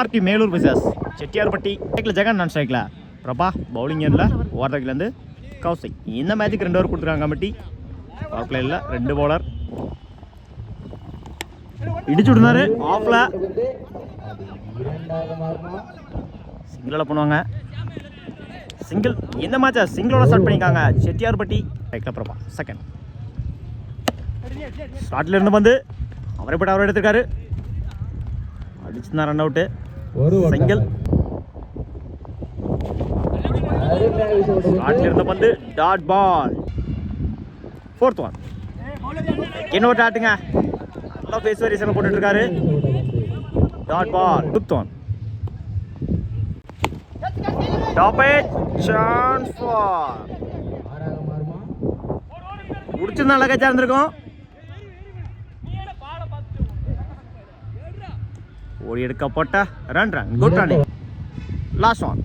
RT Melur versus Chettiarpatti. ஸ்ட்ரைக்கில் ஜெகன், நான் ஸ்ட்ரைக்கில் பிரபா, பவுலிங் எண்ணில் ஓவர்டேக்லேருந்து கௌசிக். இந்த மேட்சுக்கு 2 ஓவர் கொடுத்துருக்காங்க கமிட்டி. பவர் பிளேயில் 2 பவுலர் இடிச்சு விடுனாரு. ஆஃப்ல சிங்கிளில் பண்ணுவாங்க. சிங்கிள் இந்த மேட்சை சிங்கிளோட ஸ்டார்ட் பண்ணிக்காங்க செட்டியார்பட்டி. ஸ்ட்ரைக்கில் பிரபா செகண்ட். ஸ்டார்ட்ல இருந்து வந்து அவரை போட்டு அவரை எடுத்திருக்காரு. அடிச்சுதான் ரன் அவுட்டு. சிங்கிள். ஸ்டார்ட்ல இருந்த பந்து டாட் பால். 4th one. இன்னொரு டாட்டுங்க. நல்லா ஃபேஸ் வேரியேஷன் போட்டுட்டு இருக்காரு. Dot ball. 5th one. Top edge chance for முடிச்சிருந்தா நல்லா கச்சா இருந்திருக்கும். ஓடி எடுக்கப்பட்ட run good running. Last one.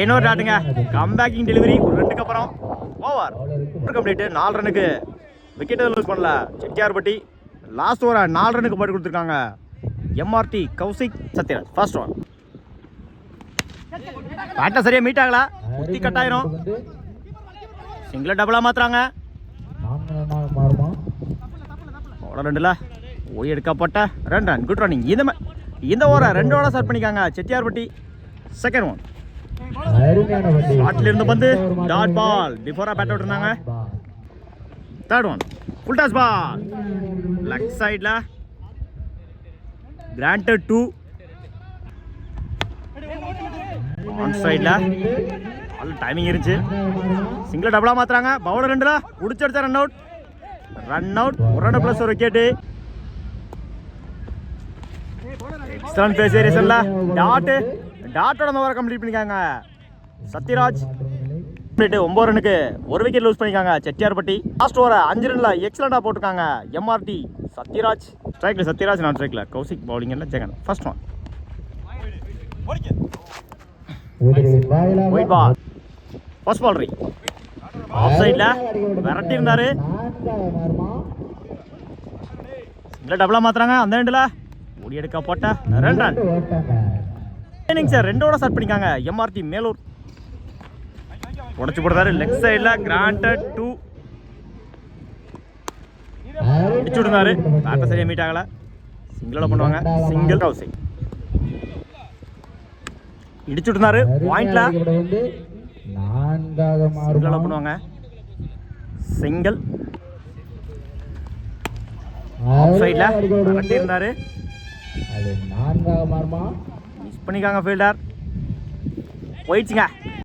இன்னொரு டாட்டுங்க. கம்பேக்கிங் டெலிவரி. ஒரு 2க்கு அப்புறம் ஓவர் கம்ப்ளீட். 4 ரனுக்கு விக்கெட் லூஸ் பண்ணல செட்டியார்பட்டி. லாஸ்ட் ஓவரை 4 ரனுக்கு போட்டு கொடுத்துருக்காங்க MRT Kaushik Sathyaraj. First one. பேட்டை சரியா மீட் ஆகல. குத்தி கட் ஆயிரும். சிங்கிள் டபுளா மாத்துறாங்க. 2ல ஓடி எடுக்கப்பட்ட ரன் குட் ரன்னிங். இந்த ஓவரை 2 ஓவரா ஸ்டார்ட் பண்ணிக்காங்க செட்டியார்பட்டி. Second one. ஸ்டார்ட்ல இருந்து பந்து டாட் பால். பிஃபோரா பேட் அவுட் இருந்தாங்க. Third one. Full toss ball. Leg சைட்ல கிராண்டட் 2. ஆன் சைட்ல ஆல் டைமிங் இருந்துச்சு. சிங்கிள் டபுளா மாத்துறாங்க. பவுலர் 2ல புடிச்செடுத்த ரன் அவுட். ஒரு ரன் பிளஸ் ஒரு விக்கெட். எக்ஸலன்ட் ஃபேஸ் வேரியேஷன்ல டாட்டோட ஓவரை கம்ப்ளீட் பண்ணிக்காங்க சத்யராஜ். 9 ரனுக்கு ஒரு விக்கெட் லூஸ் பண்ணிக்காங்க செட்டியார்பட்டி. லாஸ்ட் ஓவரை 5 ரன்ல எக்ஸலண்டா போட்டுருக்காங்க எம்ஆர்டி சத்யராஜ். ஸ்ட்ரைக்ல சத்யராஜ், நான் ஸ்ட்ரைக்ல Kaushik, bowling Jagan. First one. Wide ball. First ball ரீ. ஆஃப் சைட்ல விரட்டி இருந்தாரு. சிங்கிள் டபுளா மாத்துறாங்க. அந்த எண்ட்ல ஓடி எடுக்கப்பட்ட ரன். சார் 2 ஓட ஸ்டார்ட் பண்ணிக்காங்க எம்ஆர்டி மேலூர். உடச்சு போடுறாரு. லெக் சைட்ல கிராண்டட் 2. இடிச்சு விடுறாரு. பேட்டை சரியா மீட் ஆகல. சிங்கிளோட பண்ணுவாங்க. சிங்கிள் கௌசிக். இடிச்சு விடுறாரு. பாயிண்ட்ல சிங்கிளோட பண்ணுவாங்க. சிங்கிள். ஆஃப் சைட்ல விரட்டி இருந்தாரு. மிஸ் பண்ணிக்காங்க ஃபீல்டர். போயிடுச்சுங்க.